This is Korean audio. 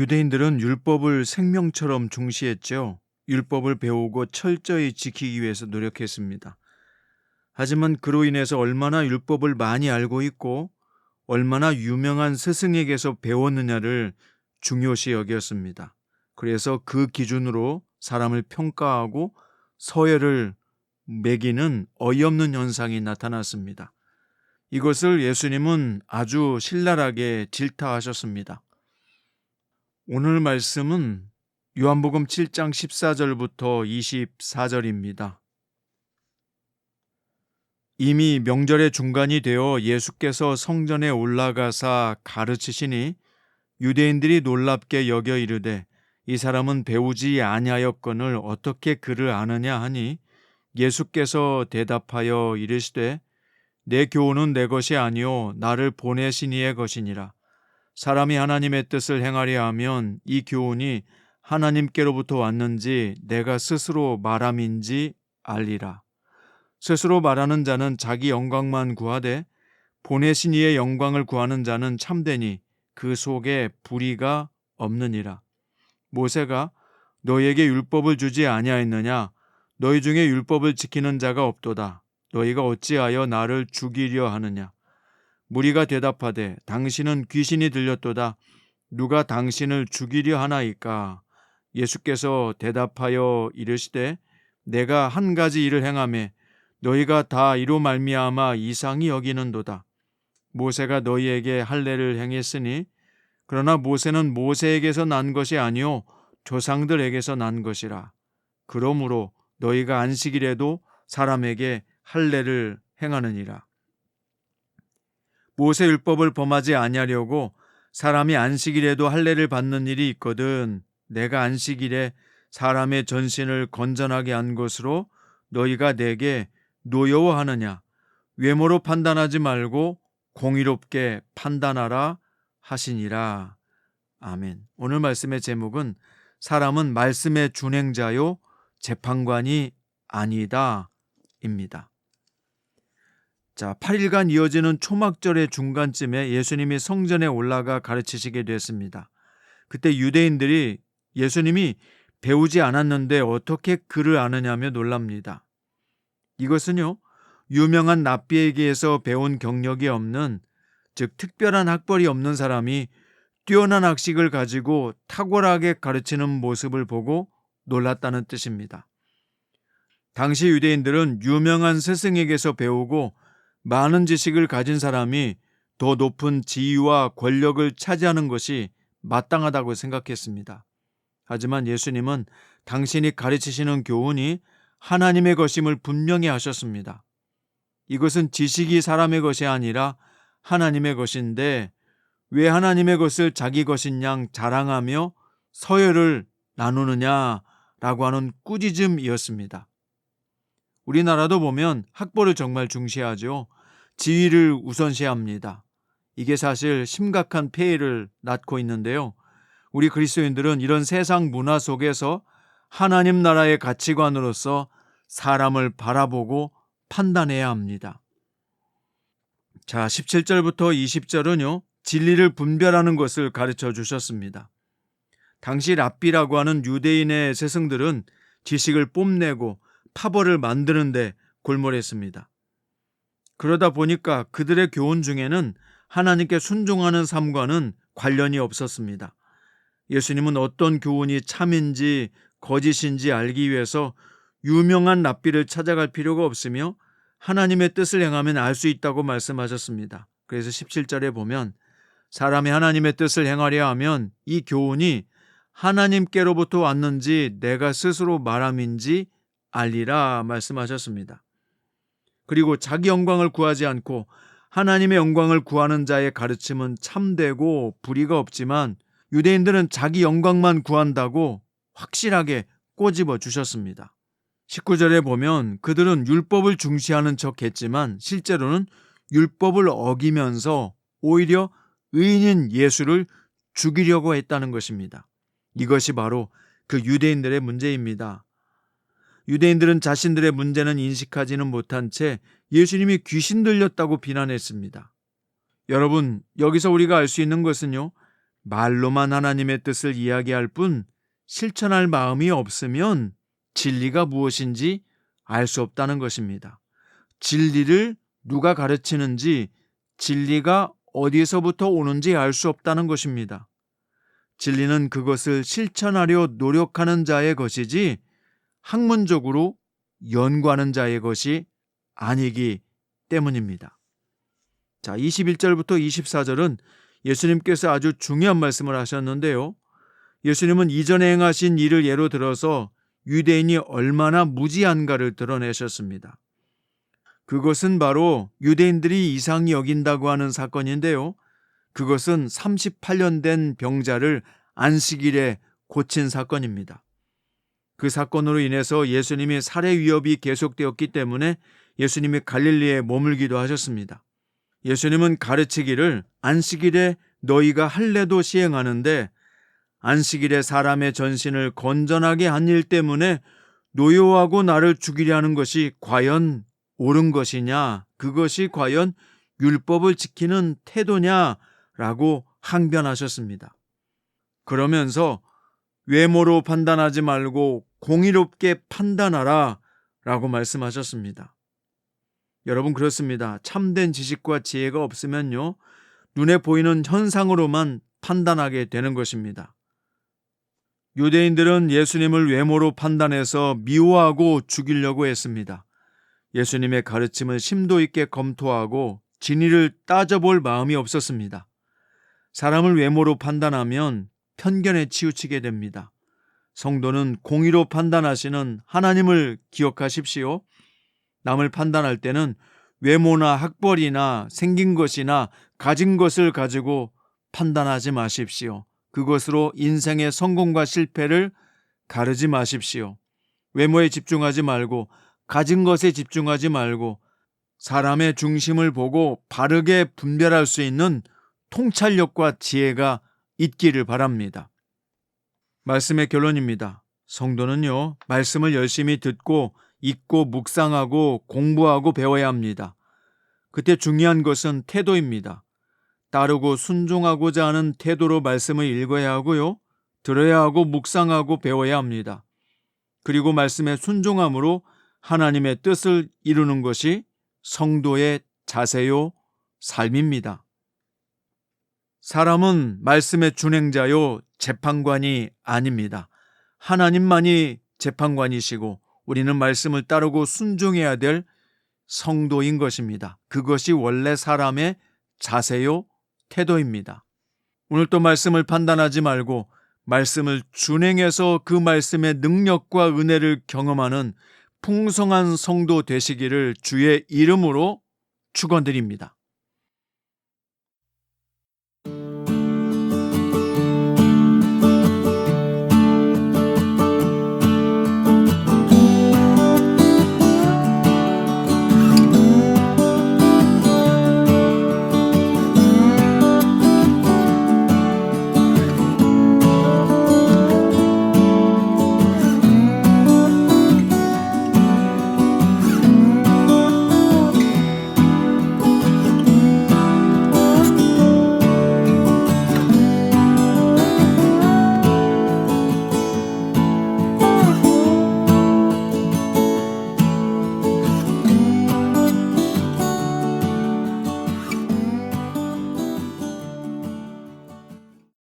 유대인들은 율법을 생명처럼 중시했죠. 율법을 배우고 철저히 지키기 위해서 노력했습니다. 하지만 그로 인해서 얼마나 율법을 많이 알고 있고 얼마나 유명한 스승에게서 배웠느냐를 중요시 여겼습니다. 그래서 그 기준으로 사람을 평가하고 서열을 매기는 어이없는 현상이 나타났습니다. 이것을 예수님은 아주 신랄하게 질타하셨습니다. 오늘 말씀은 요한복음 7장 14절부터 24절입니다. 이미 명절의 중간이 되어 예수께서 성전에 올라가사 가르치시니 유대인들이 놀랍게 여겨 이르되 이 사람은 배우지 아니하였거늘 어떻게 그를 아느냐 하니 예수께서 대답하여 이르시되 내 교훈은 내 것이 아니요 나를 보내신 이의 것이니라. 사람이 하나님의 뜻을 행하려 하면 이 교훈이 하나님께로부터 왔는지 내가 스스로 말함인지 알리라. 스스로 말하는 자는 자기 영광만 구하되 보내신 이의 영광을 구하는 자는 참되니 그 속에 불의가 없느니라. 모세가 너희에게 율법을 주지 아니하였느냐? 너희 중에 율법을 지키는 자가 없도다. 너희가 어찌하여 나를 죽이려 하느냐? 무리가 대답하되 당신은 귀신이 들렸도다. 누가 당신을 죽이려 하나이까? 예수께서 대답하여 이르시되 내가 한 가지 일을 행하매 너희가 다 이로 말미암아 이상히 여기는도다. 모세가 너희에게 할례를 행했으니 그러나 모세는 모세에게서 난 것이 아니요 조상들에게서 난 것이라. 그러므로 너희가 안식일에도 사람에게 할례를 행하느니라. 모세 율법을 범하지 아니하려고 사람이 안식일에도 할례를 받는 일이 있거든 내가 안식일에 사람의 전신을 건전하게 한 것으로 너희가 내게 노여워하느냐? 외모로 판단하지 말고 공의롭게 판단하라 하시니라. 아멘. 오늘 말씀의 제목은 사람은 말씀의 준행자요 재판관이 아니다 입니다. 자, 8일간 이어지는 초막절의 중간쯤에 예수님이 성전에 올라가 가르치시게 됐습니다. 그때 유대인들이 예수님이 배우지 않았는데 어떻게 그를 아느냐며 놀랍니다. 이것은요, 유명한 랍비에게서 배운 경력이 없는, 즉 특별한 학벌이 없는 사람이 뛰어난 학식을 가지고 탁월하게 가르치는 모습을 보고 놀랐다는 뜻입니다. 당시 유대인들은 유명한 스승에게서 배우고 많은 지식을 가진 사람이 더 높은 지위와 권력을 차지하는 것이 마땅하다고 생각했습니다. 하지만 예수님은 당신이 가르치시는 교훈이 하나님의 것임을 분명히 하셨습니다. 이것은 지식이 사람의 것이 아니라 하나님의 것인데 왜 하나님의 것을 자기 것인 양 자랑하며 서열을 나누느냐라고 하는 꾸짖음이었습니다. 우리나라도 보면 학벌을 정말 중시하죠. 지위를 우선시합니다. 이게 사실 심각한 폐해를 낳고 있는데요. 우리 그리스도인들은 이런 세상 문화 속에서 하나님 나라의 가치관으로서 사람을 바라보고 판단해야 합니다. 자, 17절부터 20절은요. 진리를 분별하는 것을 가르쳐 주셨습니다. 당시 랍비라고 하는 유대인의 스승들은 지식을 뽐내고 파벌을 만드는데 골몰했습니다. 그러다 보니까 그들의 교훈 중에는 하나님께 순종하는 삶과는 관련이 없었습니다. 예수님은 어떤 교훈이 참인지 거짓인지 알기 위해서 유명한 랍비를 찾아갈 필요가 없으며 하나님의 뜻을 행하면 알 수 있다고 말씀하셨습니다. 그래서 17절에 보면 사람이 하나님의 뜻을 행하려 하면 이 교훈이 하나님께로부터 왔는지 내가 스스로 말함인지 알리라 말씀하셨습니다. 그리고 자기 영광을 구하지 않고 하나님의 영광을 구하는 자의 가르침은 참되고 불의가 없지만 유대인들은 자기 영광만 구한다고 확실하게 꼬집어 주셨습니다. 19절에 보면 그들은 율법을 중시하는 척 했지만 실제로는 율법을 어기면서 오히려 의인인 예수를 죽이려고 했다는 것입니다. 이것이 바로 그 유대인들의 문제입니다. 유대인들은 자신들의 문제는 인식하지는 못한 채 예수님이 귀신 들렸다고 비난했습니다. 여러분, 여기서 우리가 알 수 있는 것은요, 말로만 하나님의 뜻을 이야기할 뿐 실천할 마음이 없으면 진리가 무엇인지 알 수 없다는 것입니다. 진리를 누가 가르치는지, 진리가 어디서부터 오는지 알 수 없다는 것입니다. 진리는 그것을 실천하려 노력하는 자의 것이지 학문적으로 연구하는 자의 것이 아니기 때문입니다. 자, 21절부터 24절은 예수님께서 아주 중요한 말씀을 하셨는데요. 예수님은 이전에 행하신 일을 예로 들어서 유대인이 얼마나 무지한가를 드러내셨습니다. 그것은 바로 유대인들이 이상히 여긴다고 하는 사건인데요. 그것은 38년 된 병자를 안식일에 고친 사건입니다. 그 사건으로 인해서 예수님이 살해 위협이 계속되었기 때문에 예수님이 갈릴리에 머물기도 하셨습니다. 예수님은 가르치기를 안식일에 너희가 할례도 시행하는데 안식일에 사람의 전신을 건전하게 한 일 때문에 노여워하고 나를 죽이려 하는 것이 과연 옳은 것이냐? 그것이 과연 율법을 지키는 태도냐라고 항변하셨습니다. 그러면서 외모로 판단하지 말고 공의롭게 판단하라 라고 말씀하셨습니다. 여러분, 그렇습니다. 참된 지식과 지혜가 없으면요, 눈에 보이는 현상으로만 판단하게 되는 것입니다. 유대인들은 예수님을 외모로 판단해서 미워하고 죽이려고 했습니다. 예수님의 가르침을 심도 있게 검토하고 진위를 따져볼 마음이 없었습니다. 사람을 외모로 판단하면 편견에 치우치게 됩니다. 성도는 공의로 판단하시는 하나님을 기억하십시오. 남을 판단할 때는 외모나 학벌이나 생긴 것이나 가진 것을 가지고 판단하지 마십시오. 그것으로 인생의 성공과 실패를 가르지 마십시오. 외모에 집중하지 말고 가진 것에 집중하지 말고 사람의 중심을 보고 바르게 분별할 수 있는 통찰력과 지혜가 있기를 바랍니다. 말씀의 결론입니다. 성도는요, 말씀을 열심히 듣고 읽고 묵상하고 공부하고 배워야 합니다. 그때 중요한 것은 태도입니다. 따르고 순종하고자 하는 태도로 말씀을 읽어야 하고요, 들어야 하고 묵상하고 배워야 합니다. 그리고 말씀에 순종함으로 하나님의 뜻을 이루는 것이 성도의 자세요, 삶입니다. 사람은 말씀의 준행자요, 재판관이 아닙니다. 하나님만이 재판관이시고 우리는 말씀을 따르고 순종해야 될 성도인 것입니다. 그것이 원래 사람의 자세요, 태도입니다. 오늘 또 말씀을 판단하지 말고 말씀을 준행해서 그 말씀의 능력과 은혜를 경험하는 풍성한 성도 되시기를 주의 이름으로 축원드립니다.